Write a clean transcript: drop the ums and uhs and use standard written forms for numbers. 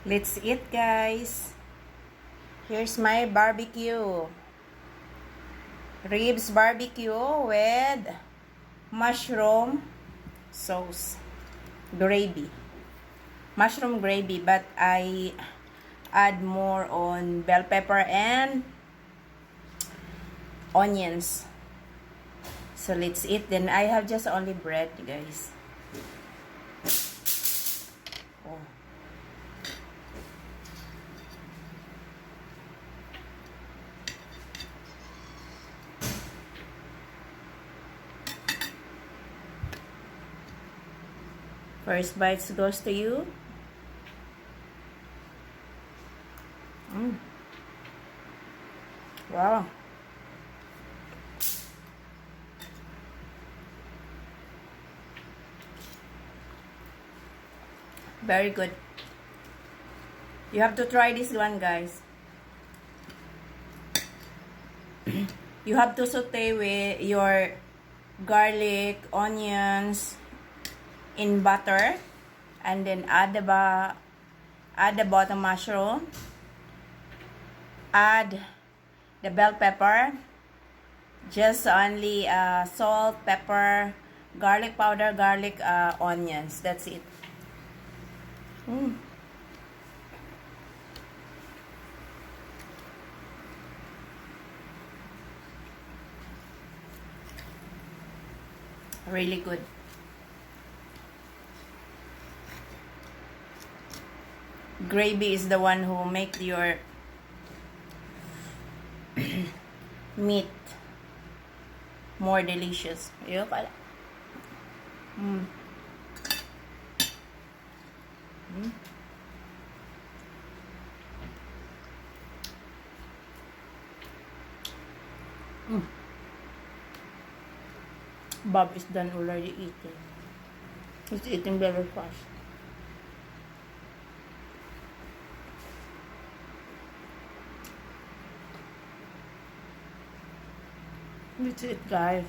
Let's eat, guys. Here's my barbecue. Ribs barbecue with mushroom sauce. Gravy. Mushroom gravy, but I add more on bell pepper and onions. So let's eat. Then I have just only bread, guys. Oh. First bites goes to you. Wow. Very good. You have to try this one, guys. You have to saute with your garlic, onions in butter, and then add the bottom mushroom, add the bell pepper, just only salt, pepper, garlic powder, onions. That's it. Really good. Gravy is the one who make your meat more delicious. Yo pala. Bob is done already eating. He's eating very fast. That's it, guys.